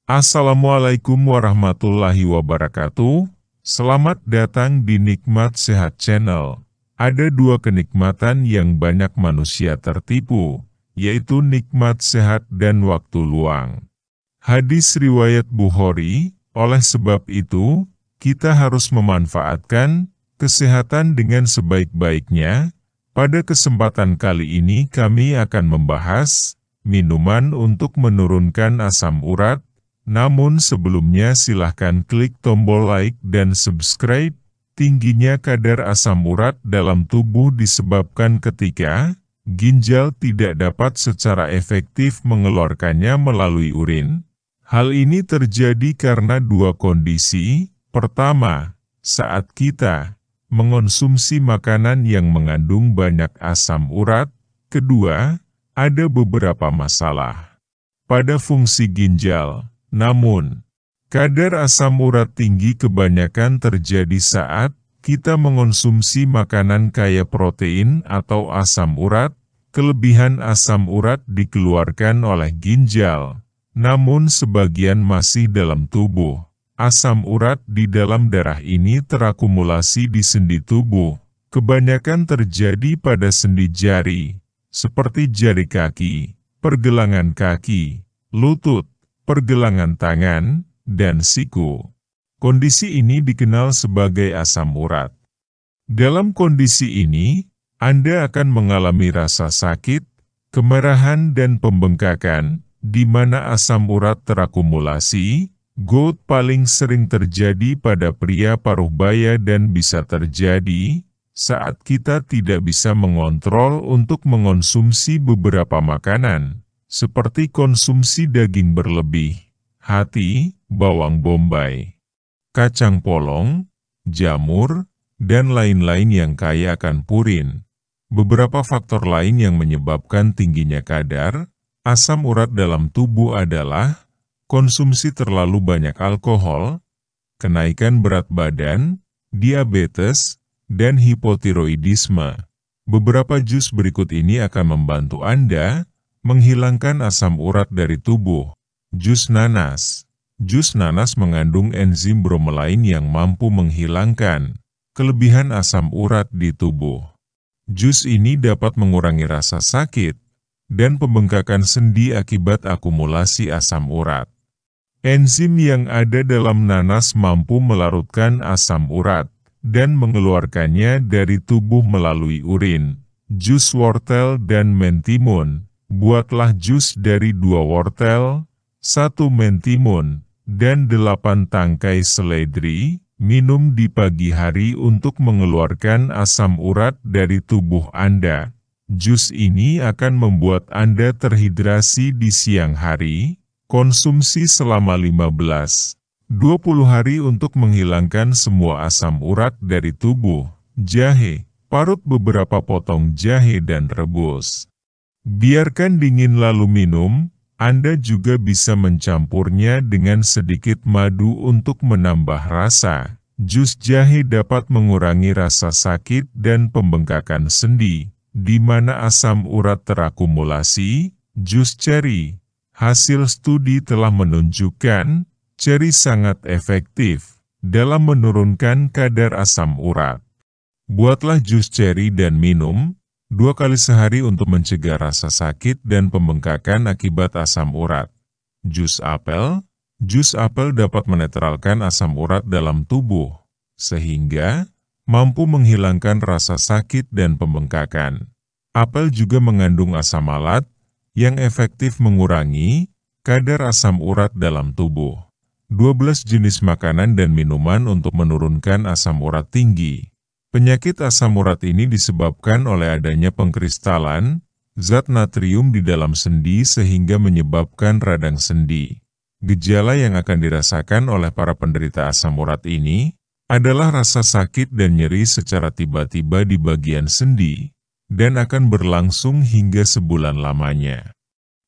Assalamualaikum warahmatullahi wabarakatuh. Selamat datang di Nikmat Sehat Channel. Ada dua kenikmatan yang banyak manusia tertipu, yaitu nikmat sehat dan waktu luang. Hadis riwayat Bukhari, oleh sebab itu, kita harus memanfaatkan kesehatan dengan sebaik-baiknya. Pada kesempatan kali ini kami akan membahas minuman untuk menurunkan asam urat. Namun sebelumnya silahkan klik tombol like dan subscribe. Tingginya kadar asam urat dalam tubuh disebabkan ketika ginjal tidak dapat secara efektif mengeluarkannya melalui urin. Hal ini terjadi karena dua kondisi. Pertama, saat kita mengonsumsi makanan yang mengandung banyak asam urat. Kedua, ada beberapa masalah pada fungsi ginjal. Namun, kadar asam urat tinggi kebanyakan terjadi saat kita mengonsumsi makanan kaya protein atau asam urat. Kelebihan asam urat dikeluarkan oleh ginjal, namun sebagian masih dalam tubuh. Asam urat di dalam darah ini terakumulasi di sendi tubuh. Kebanyakan terjadi pada sendi jari, seperti jari kaki, pergelangan kaki, lutut, pergelangan tangan, dan siku. Kondisi ini dikenal sebagai asam urat. Dalam kondisi ini, Anda akan mengalami rasa sakit, kemerahan dan pembengkakan, di mana asam urat terakumulasi. GOUT paling sering terjadi pada pria paruh baya dan bisa terjadi saat kita tidak bisa mengontrol untuk mengonsumsi beberapa makanan, seperti konsumsi daging berlebih, hati, bawang bombay, kacang polong, jamur, dan lain-lain yang kaya akan purin. Beberapa faktor lain yang menyebabkan tingginya kadar asam urat dalam tubuh adalah konsumsi terlalu banyak alkohol, kenaikan berat badan, diabetes, dan hipotiroidisme. Beberapa jus berikut ini akan membantu Anda menghilangkan asam urat dari tubuh. Jus nanas. Jus nanas mengandung enzim bromelain yang mampu menghilangkan kelebihan asam urat di tubuh. Jus ini dapat mengurangi rasa sakit dan pembengkakan sendi akibat akumulasi asam urat. Enzim yang ada dalam nanas mampu melarutkan asam urat dan mengeluarkannya dari tubuh melalui urin. Jus wortel dan mentimun. Buatlah jus dari 2 wortel, 1 mentimun, dan 8 tangkai seledri. Minum di pagi hari untuk mengeluarkan asam urat dari tubuh Anda. Jus ini akan membuat Anda terhidrasi di siang hari. Konsumsi selama 15-20 hari untuk menghilangkan semua asam urat dari tubuh. Jahe. Parut beberapa potong jahe dan rebus. Biarkan dingin lalu minum. Anda juga bisa mencampurnya dengan sedikit madu untuk menambah rasa. Jus jahe dapat mengurangi rasa sakit dan pembengkakan sendi, di mana asam urat terakumulasi. Jus ceri. Hasil studi telah menunjukkan, ceri sangat efektif dalam menurunkan kadar asam urat. Buatlah jus ceri dan minum 2 kali sehari untuk mencegah rasa sakit dan pembengkakan akibat asam urat. Jus apel. Jus apel dapat menetralkan asam urat dalam tubuh, sehingga mampu menghilangkan rasa sakit dan pembengkakan. Apel juga mengandung asam malat, yang efektif mengurangi kadar asam urat dalam tubuh. 12 jenis makanan dan minuman untuk menurunkan asam urat tinggi. Penyakit asam urat ini disebabkan oleh adanya pengkristalan zat natrium di dalam sendi sehingga menyebabkan radang sendi. Gejala yang akan dirasakan oleh para penderita asam urat ini adalah rasa sakit dan nyeri secara tiba-tiba di bagian sendi, dan akan berlangsung hingga sebulan lamanya.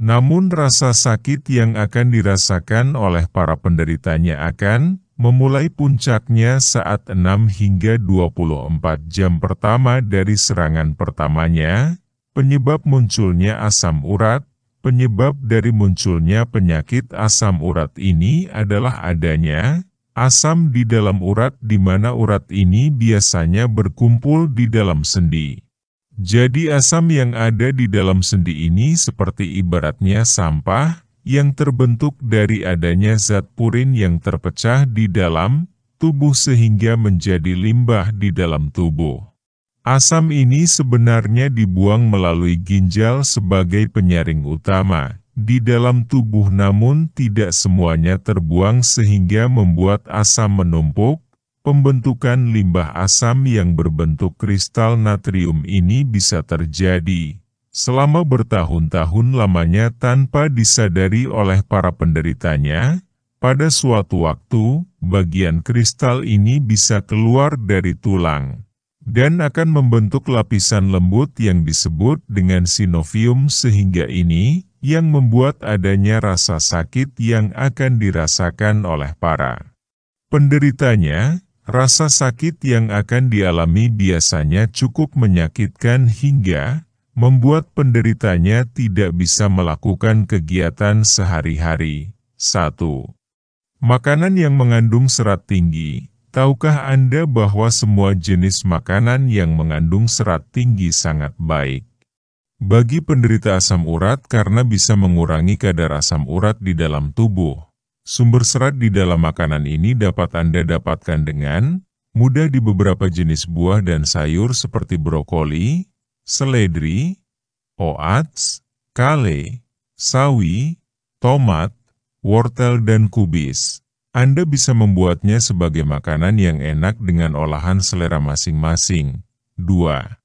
Namun rasa sakit yang akan dirasakan oleh para penderitanya akan memulai puncaknya saat 6 hingga 24 jam pertama dari serangan pertamanya. Penyebab munculnya asam urat Penyebab dari munculnya penyakit asam urat ini adalah adanya asam di dalam urat, di mana urat ini biasanya berkumpul di dalam sendi. Jadi asam yang ada di dalam sendi ini seperti ibaratnya sampah yang terbentuk dari adanya zat purin yang terpecah di dalam tubuh sehingga menjadi limbah di dalam tubuh. Asam ini sebenarnya dibuang melalui ginjal sebagai penyaring utama di dalam tubuh, namun tidak semuanya terbuang sehingga membuat asam menumpuk. Pembentukan limbah asam yang berbentuk kristal natrium ini bisa terjadi selama bertahun-tahun lamanya tanpa disadari oleh para penderitanya. Pada suatu waktu, bagian kristal ini bisa keluar dari tulang dan akan membentuk lapisan lembut yang disebut dengan sinovium, sehingga ini yang membuat adanya rasa sakit yang akan dirasakan oleh para penderitanya. Rasa sakit yang akan dialami biasanya cukup menyakitkan hingga membuat penderitanya tidak bisa melakukan kegiatan sehari-hari. 1. Makanan yang mengandung serat tinggi. Tahukah Anda bahwa semua jenis makanan yang mengandung serat tinggi sangat baik bagi penderita asam urat karena bisa mengurangi kadar asam urat di dalam tubuh? Sumber serat di dalam makanan ini dapat Anda dapatkan dengan mudah di beberapa jenis buah dan sayur seperti brokoli, seledri, oats, kale, sawi, tomat, wortel dan kubis. Anda bisa membuatnya sebagai makanan yang enak dengan olahan selera masing-masing. 2.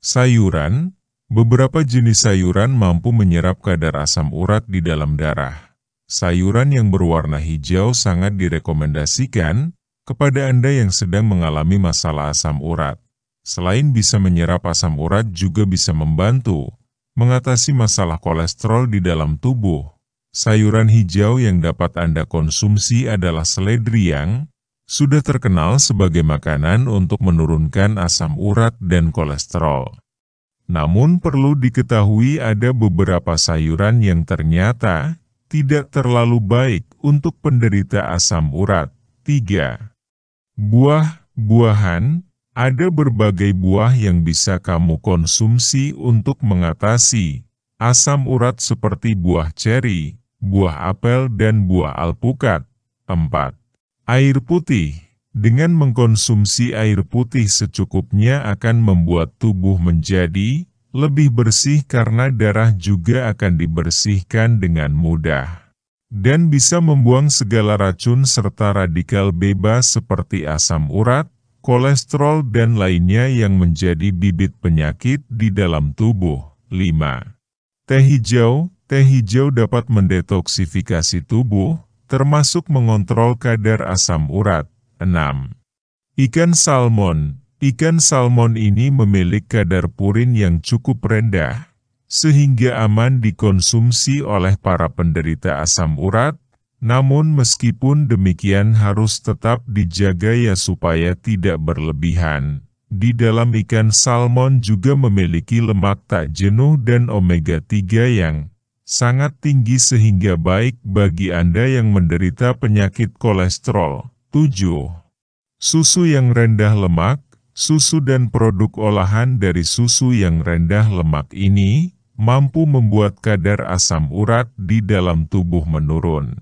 Sayuran. Beberapa jenis sayuran mampu menyerap kadar asam urat di dalam darah. Sayuran yang berwarna hijau sangat direkomendasikan kepada Anda yang sedang mengalami masalah asam urat. Selain bisa menyerap asam urat, juga bisa membantu mengatasi masalah kolesterol di dalam tubuh. Sayuran hijau yang dapat Anda konsumsi adalah seledri yang sudah terkenal sebagai makanan untuk menurunkan asam urat dan kolesterol. Namun perlu diketahui ada beberapa sayuran yang ternyata tidak terlalu baik untuk penderita asam urat. 3. Buah-buahan. Ada berbagai buah yang bisa kamu konsumsi untuk mengatasi asam urat seperti buah ceri, buah apel, dan buah alpukat. 4. Air putih. Dengan mengkonsumsi air putih secukupnya akan membuat tubuh menjadi lebih bersih karena darah juga akan dibersihkan dengan mudah. Dan bisa membuang segala racun serta radikal bebas seperti asam urat, kolesterol, dan lainnya yang menjadi bibit penyakit di dalam tubuh. 5. Teh hijau. Teh hijau dapat mendetoksifikasi tubuh, termasuk mengontrol kadar asam urat. 6. Ikan salmon. Ikan salmon ini memiliki kadar purin yang cukup rendah, sehingga aman dikonsumsi oleh para penderita asam urat. Namun meskipun demikian harus tetap dijaga ya supaya tidak berlebihan. Di dalam ikan salmon juga memiliki lemak tak jenuh dan omega 3 yang sangat tinggi sehingga baik bagi Anda yang menderita penyakit kolesterol. 7. Susu yang rendah lemak. Susu dan produk olahan dari susu yang rendah lemak ini mampu membuat kadar asam urat di dalam tubuh menurun.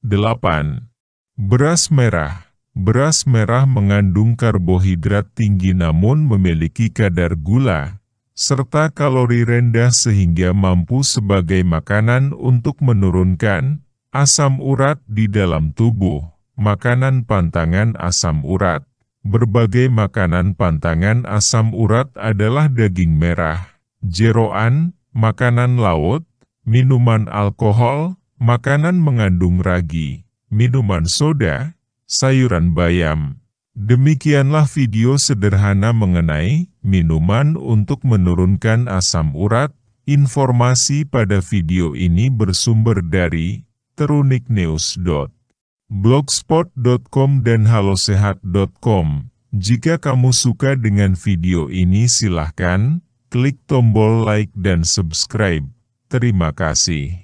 8. Beras merah. Beras merah mengandung karbohidrat tinggi namun memiliki kadar gula serta kalori rendah sehingga mampu sebagai makanan untuk menurunkan asam urat di dalam tubuh. Makanan pantangan asam urat. Berbagai makanan pantangan asam urat adalah daging merah, jeroan, makanan laut, minuman alkohol, makanan mengandung ragi, minuman soda, sayuran bayam. Demikianlah video sederhana mengenai minuman untuk menurunkan asam urat. Informasi pada video ini bersumber dari teruniknews.blogspot.com dan halosehat.com. Jika kamu suka dengan video ini silahkan klik tombol like dan subscribe. Terima kasih.